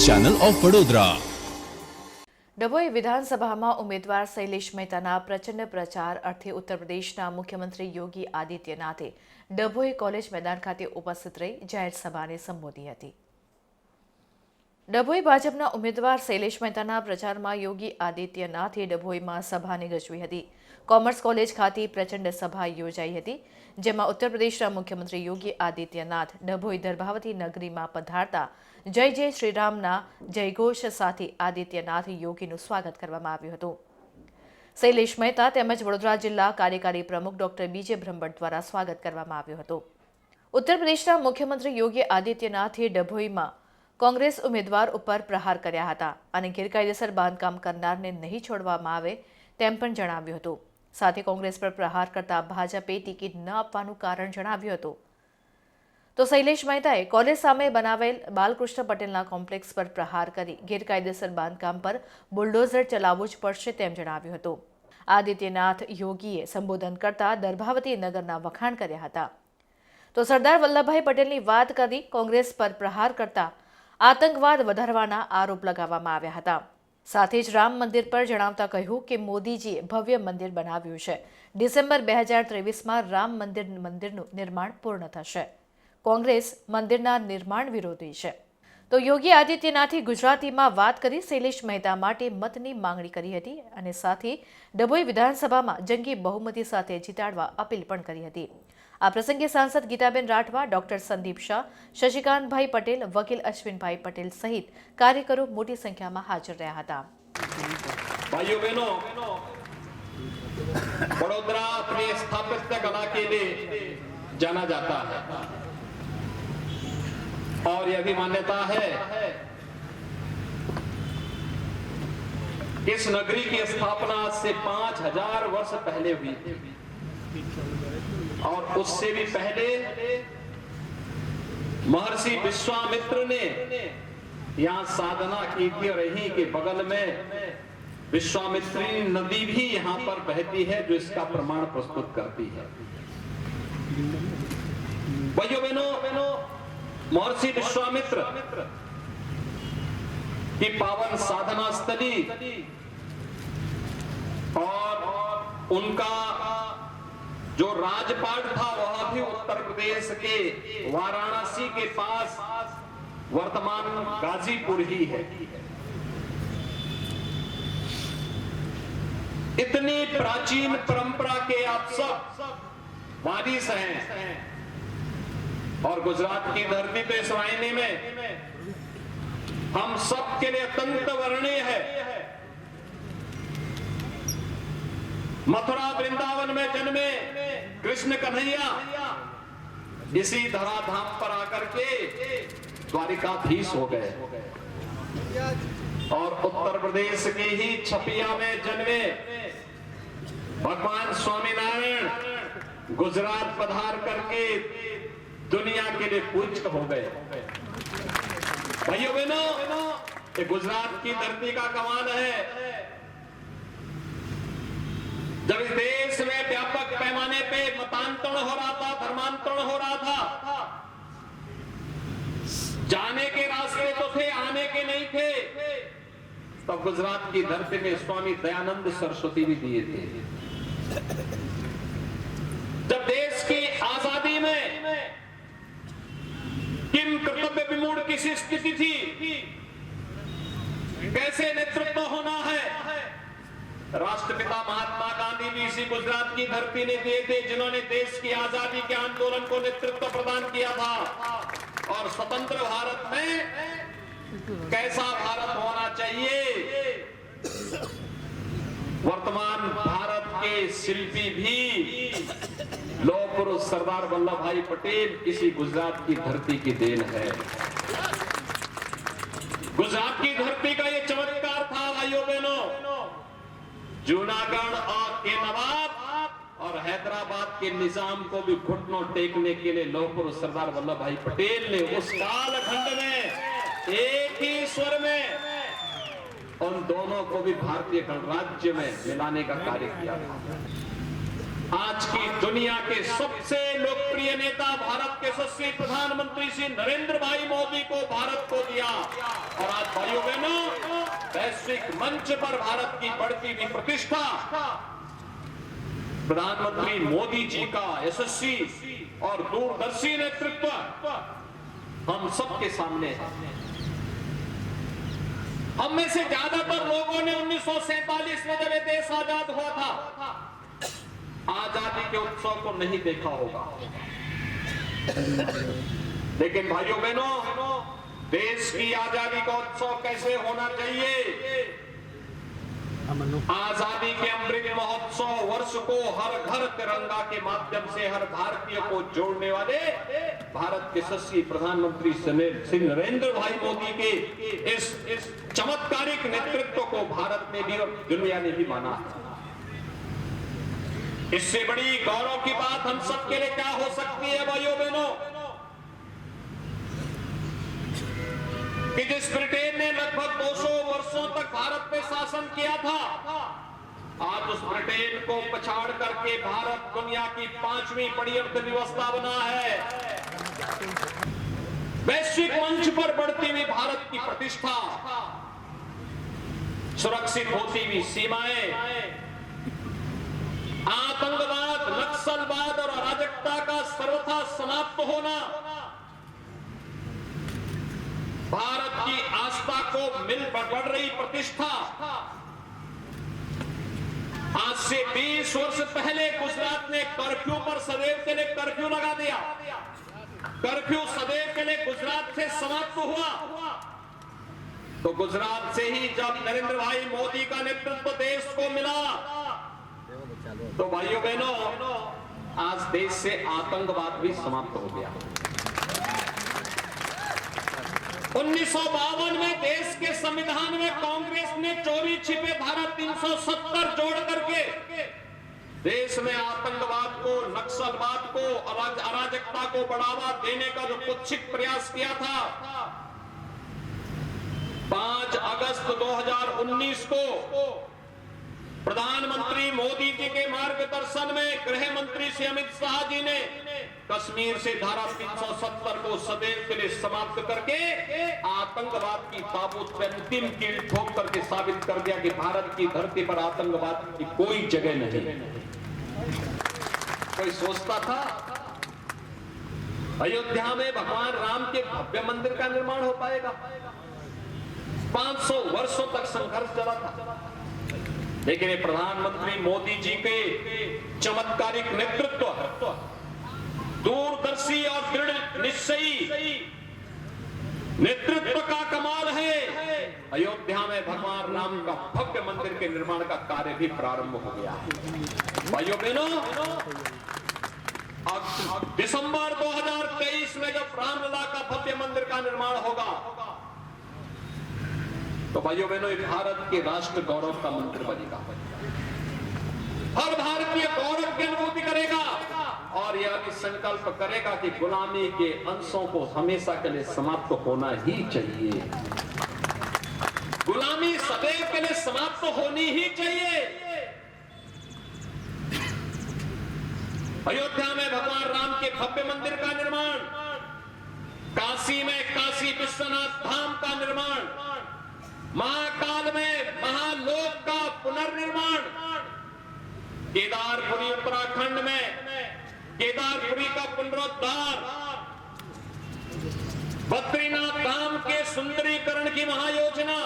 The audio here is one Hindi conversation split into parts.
Channel of Vadodara. ડભોઈ વિધાનસભામાં ઉમેદવાર શૈલેષ મહેતાના પ્રચંડ પ્રચાર અર્થે ઉત્તર પ્રદેશના મુખ્યમંત્રી યોગી આદિત્યનાથે ડભોઈ કોલેજ મેદાન ખાતે ઉપસ્થિત રહી જાહેર સભાને સંબોધી હતી। ડભોઈ ભાજપના ઉમેદવાર શૈલેષ મહેતાના પ્રચારમાં યોગી આદિત્યનાથે ડભોઈમાં સભાને ગજવી હતી। કોમર્સ કોલેજ ખાતે પ્રચંડ સભા યોજાઈ હતી, જેમાં ઉત્તર પ્રદેશના મુખ્યમંત્રી યોગી આદિત્યનાથ ડભોઈ દર્ભાવતી નગરીમાં પધારતા જય જય શ્રીરામના જયઘોષ સાથે આદિત્યનાથ યોગીનું સ્વાગત કરવામાં આવ્યું હતું। શૈલેષ મહેતા તેમજ વડોદરા જિલ્લા કાર્યકારી પ્રમુખ ડોક્ટર બીજે બ્રહ્મભટ્ટ દ્વારા સ્વાગત કરવામાં આવ્યું હતું। ઉત્તર પ્રદેશના મુખ્યમંત્રી યોગી આદિત્યનાથે ડભોઈમાં કોંગ્રેસ ઉમેદવાર ઉપર પ્રહાર કર્યા હતા અને ગેરકાયદેસર બાંધકામ કરનારને નહીં છોડવામાં આવે તેમ પણ જણાવ્યું હતું। સાથે કોંગ્રેસ પર પ્રહાર કરતા ભાજપે ટિકિટ ન આપવાનું કારણ જણાવ્યું હતું। તો શૈલેષ મહેતાએ કોલેજ સામે બનાવેલ બાલકૃષ્ણ પટેલના કોમ્પ્લેક્સ પર પ્રહાર કરી ગેરકાયદેસર બાંધકામ પર બુલડોઝર ચલાવવું જ પડશે તેમ જણાવ્યું હતું। આદિત્યનાથ યોગીએ સંબોધન કરતા દર્ભાવતી નગરના વખાણ કર્યા હતા। તો સરદાર વલ્લભભાઈ પટેલની વાત કરી કોંગ્રેસ પર પ્રહાર કરતા આતંકવાદ વધારવાના આરોપ લગાવવામાં આવ્યા હતા। સાથે જ રામ મંદિર પર જણાવતા કહ્યું કે મોદીજીએ ભવ્ય મંદિર બનાવ્યું છે। ડિસેમ્બર 2023માં રામ મંદિરનું નિર્માણ પૂર્ણ થશે। કોંગ્રેસ મંદિરના નિર્માણ વિરોધી છે। તો યોગી આદિત્યનાથે ગુજરાતીમાં વાત કરી શૈલેષ મહેતા માટે મતની માંગણી કરી હતી અને સાથે ડભોઈ વિધાનસભામાં જંગી બહુમતી સાથે જીતાડવા અપીલ પણ કરી હતી। આ પ્રસંગે સાંસદ ગીતાબેન રાઠવા, ડોક્ટર સંદીપ શાહ, શશિકાંતભાઈ પટેલ, વકીલ અશ્વિનભાઈ પટેલ સહિત કાર્યકરો મોટી સંખ્યામાં હાજર રહ્યા હતા। भाइयों बहनों, वडोदरा अपने स्थापत्य कला के लिए जाना जाता है और यह भी मान्यता है इस नगरी की स्थापना आज से 5000 वर्ष पहले हुई थी और उससे भी पहले महर्षि विश्वामित्र ने यहाँ साधना की थी और यहीं के बगल में विश्वामित्री नदी भी यहाँ पर बहती है, जो इसका प्रमाण प्रस्तुत करती है। भाइयों बहनों, महर्षि विश्वामित्र की पावन साधना स्थली और उनका जो राजपाट था वह भी उत्तर प्रदेश के वाराणसी के पास वर्तमान गाजीपुर ही है। इतनी प्राचीन परंपरा के आप सब वारिस हैं और गुजरात की धरती पे इस वाहिनी में हम सब के लिए अत्यंत वर्णीय है। मथुरा वृंदावन में जन्मे कृष्ण कन्हैया इसी धराधाम पर आकर के द्वारिकाधीश हो गए और उत्तर प्रदेश के ही छपिया में जन्मे भगवान स्वामीनारायण गुजरात पधार करके दुनिया के लिए पूज्य हो गए। भाइयों बहनों, ये गुजरात की धरती का कमाल है। जब इस देश में व्यापक पैमाने पे मतांतरण हो रहा था, धर्मांतरण हो रहा था, जाने के रास्ते तो थे, आने के नहीं थे, तब गुजरात की धरती में स्वामी दयानंद सरस्वती भी दिए थे। जब देश की आजादी में किम कर्तव्य विमूढ़ किसी स्थिति थी, कैसे नेतृत्व होना है, राष्ट्रपिता महात्मा गांधी भी इसी गुजरात की धरती ने दिए थे, जिन्होंने देश की आजादी के आंदोलन को नेतृत्व प्रदान किया था। और स्वतंत्र भारत में कैसा भारत होना चाहिए, वर्तमान भारत के शिल्पी भी लौह पुरुष सरदार वल्लभ भाई पटेल इसी गुजरात की धरती की देन है। गुजरात की धरती का ये चमत्कार था भाइयों बहनों। जूनागढ़ के नवाब और हैदराबाद के निजाम को भी घुटनों टेकने के लिए लौह पुरुष सरदार वल्लभ भाई पटेल ने उस कालखंड में एक ही स्वर में उन दोनों को भी भारतीय गणराज्य में मिलाने का कार्य किया था। आज की दुनिया के सबसे लोकप्रिय नेता भारत के यशस्वी प्रधानमंत्री श्री नरेंद्र भाई मोदी को भारत को दिया। और आज भाइयों बहनों, वैश्विक मंच पर भारत की बढ़ती हुई प्रतिष्ठा प्रधानमंत्री मोदी जी का यशस्वी और दूरदर्शी नेतृत्व हम सबके सामने है। हम में से ज्यादातर लोगों ने 1947 में जब ये देश आजाद हुआ था, आजादी के उत्सव को नहीं देखा होगा। लेकिन भाइयों बहनों, देश की आजादी का उत्सव कैसे होना चाहिए? आजादी के अमृत महोत्सव वर्ष को हर घर तिरंगा के माध्यम से हर भारतीय को जोड़ने वाले भारत के यशस्वी प्रधानमंत्री श्री नरेंद्र भाई मोदी के इस चमत्कारिक नेतृत्व को भारत ने भी और दुनिया ने भी माना है। इससे बड़ी गौरव की बात हम सबके लिए क्या हो सकती है भाइयों बहनों, कि जिस ब्रिटेन ने लगभग 200 वर्षों तक भारत पे शासन किया था, आज उस ब्रिटेन को पछाड़ करके भारत दुनिया की 5वीं बड़ी अर्थव्यवस्था बना है। वैश्विक मंच पर बढ़ती हुई भारत की प्रतिष्ठा, सुरक्षित होती हुई सीमाएं, आतंकवाद, नक्सलवाद और अराजकता का सर्वथा समाप्त होना, भारत की आस्था को बढ़ रही प्रतिष्ठा। आज से 20 वर्ष पहले गुजरात ने कर्फ्यू पर सदैव के लिए कर्फ्यू लगा दिया। कर्फ्यू सदैव के लिए गुजरात से समाप्त हुआ। तो गुजरात से ही जब नरेंद्र भाई मोदी का नेतृत्व देश को मिला, तो भाइयों बहनों, आज देश से आतंकवाद भी समाप्त हो गया। 1952 में देश के संविधान में कांग्रेस ने चोरी छिपे धारा 370 जोड़ करके देश में आतंकवाद को, नक्सलवाद को, अराजकता को बढ़ावा देने का जो कुत्सित प्रयास किया था, 5 अगस्त 2019 को प्रधानमंत्री मोदी जी के मार्गदर्शन में गृह मंत्री श्री अमित शाह जी ने कश्मीर से धारा 370 को सदैव के लिए समाप्त करके आतंकवाद की ताबूत पर अंतिम कील ठोक करके साबित कर दिया कि भारत की धरती पर आतंकवाद की कोई जगह नहीं। कोई सोचता था अयोध्या में भगवान राम के भव्य मंदिर का निर्माण हो पाएगा? 500 वर्षों तक संघर्ष चला था, लेकिन ये प्रधानमंत्री मोदी जी के चमत्कारिक नेतृत्व, दूरदर्शी और दृढ़ निश्चयी नेतृत्व का कमाल है। अयोध्या में भगवान राम का भव्य मंदिर के निर्माण का कार्य भी प्रारंभ हो गया है। भाइयों बहनों, दिसंबर 2023 में जब रामलला का भव्य मंदिर का निर्माण होगा, तो भाइयों बहनों, ये भारत के राष्ट्र गौरव का मंत्र बनेगा। हर भारतीय गौरव की अनुभूति करेगा और यह भी संकल्प करेगा कि गुलामी के अंशों को हमेशा के लिए समाप्त होना ही चाहिए। गुलामी सदैव के लिए समाप्त होनी ही चाहिए। अयोध्या में भगवान राम के भव्य मंदिर का निर्माण, काशी में काशी विश्वनाथ धाम का निर्माण, महाकाल में महालोक का पुनर्निर्माण, केदारपुरी उत्तराखंड में केदारपुरी का पुनरुद्धार, बद्रीनाथ धाम के सुंदरीकरण की महायोजना,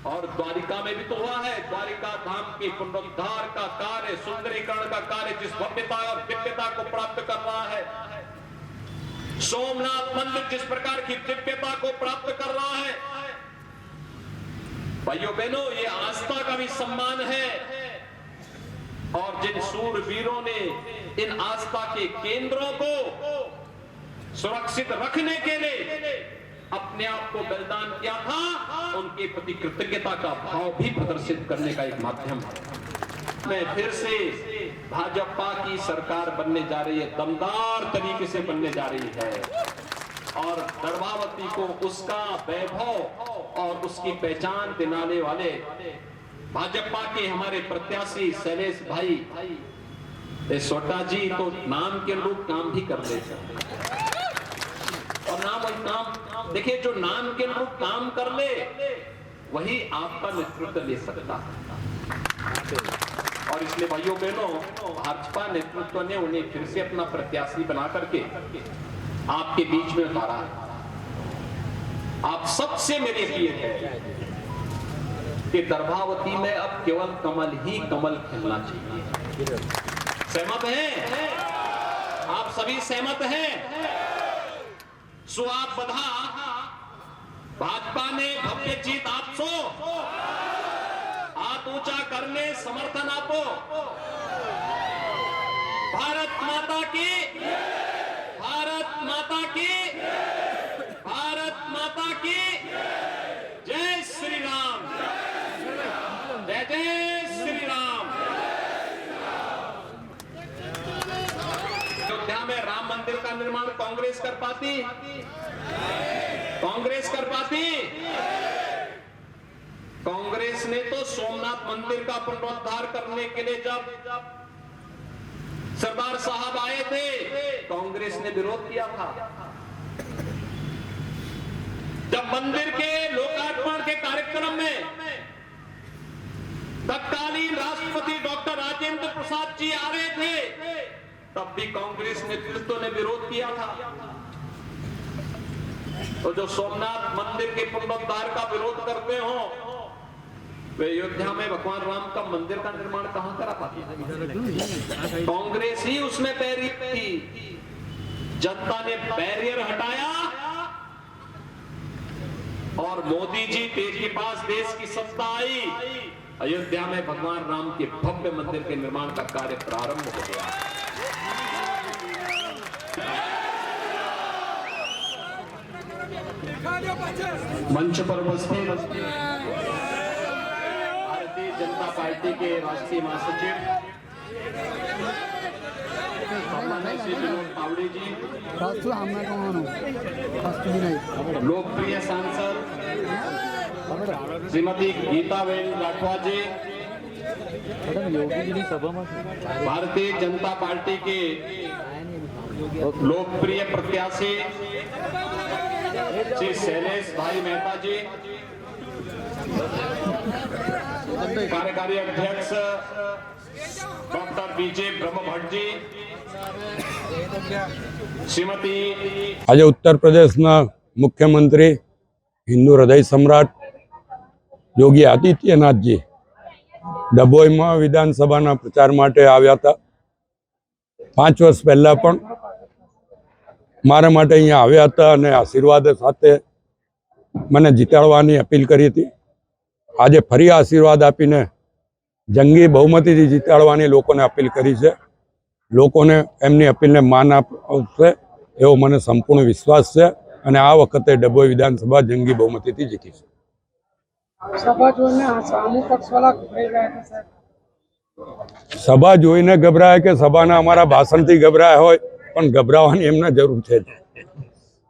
और द्वारिका में भी तो हुआ है। द्वारिका धाम के पुनरुद्धार का कार्य, सुंदरीकरण का कार्य जिस भव्यता और दिव्यता को प्राप्त कर रहा है, सोमनाथ मंदिर जिस प्रकार की दिव्यता को प्राप्त कर रहा है, भाइयों बहनों, ये आस्था का भी सम्मान है। और जिन सूरवीरों ने इन आस्था के केंद्रों को सुरक्षित रखने के लिए अपने आप को बलिदान किया था, उनके प्रति कृतज्ञता का भाव भी प्रदर्शित करने का एक माध्यम है। मैं फिर से भाजपा की सरकार बनने जा रही है, दमदार तरीके से बनने जा रही है, और गर्भावती को उसका वैभव और उसकी पहचान दिलाने वाले भाजपा के हमारे प्रत्याशी शैलेश भाई ये सोटा जी तो नाम के अनुरूप काम भी कर लेते हैं, और नाम देखिए, जो नाम के अनुरूप काम कर ले वही आपका नेतृत्व ले सकता है। और इसलिए भाइयों बहनों, भाजपा नेतृत्व ने उन्हें फिर से अपना प्रत्याशी बना करके आपके बीच में उतारा है। आप सबसे मेरी अपील है कि दर्भावती में अब केवल कमल ही कमल खिलना चाहिए। सहमत हैं? आप सभी सहमत हैं? सुहाग बधा, भाजपा ने भव्य जीत आपसो, हाथ ऊंचा करने समर्थन आपो। भारत माता की, भारत माता की, भारत माता की जय श्री राम, जय जय श्री राम। अयोध्या में राम मंदिर का निर्माण कांग्रेस कर पाती? कांग्रेस कर पाती? कांग्रेस ने तो सोमनाथ मंदिर का पुनरुद्धार करने के लिए जब सरदार साहब आए थे, कांग्रेस ने विरोध किया था। जब मंदिर के लोकार्पण के कार्यक्रम में तत्कालीन राष्ट्रपति डॉक्टर राजेंद्र प्रसाद जी आ रहे थे, तब भी कांग्रेस नेतृत्व ने विरोध किया था। तो जो सोमनाथ मंदिर के पुनरुद्धार का विरोध करते हो, वे अयोध्या में भगवान राम का मंदिर का निर्माण कहां करा पाती? कांग्रेस ही उसमें बैरियर थी। जनता ने बैरियर हटाया और मोदी जी के पास देश की सत्ता आई। अयोध्या में भगवान राम के भव्य मंदिर के निर्माण का कार्य प्रारंभ हो गया। मंच पर उपस्थित भारतीय जनता पार्टी के राष्ट्रीय महासचिव विनोद पावड़े जी, लोकप्रिय सांसद श्रीमती गीताबेन राठवा जी, भारतीय जनता पार्टी के लोकप्रिय प्रत्याशी श्री शैलेश भाई मेहता जी, कार्यकारी अध्यक्ष डॉक्टर बीजे ब्रह्म भट्ट जी, श्रीमती आज उत्तर प्रदेशना मुख्यमंत्री हिंदू हृदय सम्राट योगी आदित्यनाथजी डभोई में विधानसभा प्रचार माटे आव्या था। 5 वर्ष पहला पण मारा माटे अहींया आव्या हता अने आशीर्वाद साथे मने जीताडवानी अपील करी हती। आज फरी आशीर्वाद आपीने जंगी बहुमतीथी जीताडवानी लोकोने अपील करी छे। लोकोने एमनी अपीलने मान आपशे एवो मने संपूर्ण विश्वास छे अने आ वखते डभोई विधानसभा जंगी बहुमतीथी जीती छे। सभा जोईने गभराय के सभाना अमारा भाषणथी गभराया होय पण गभरावानी एमने जरूर छे।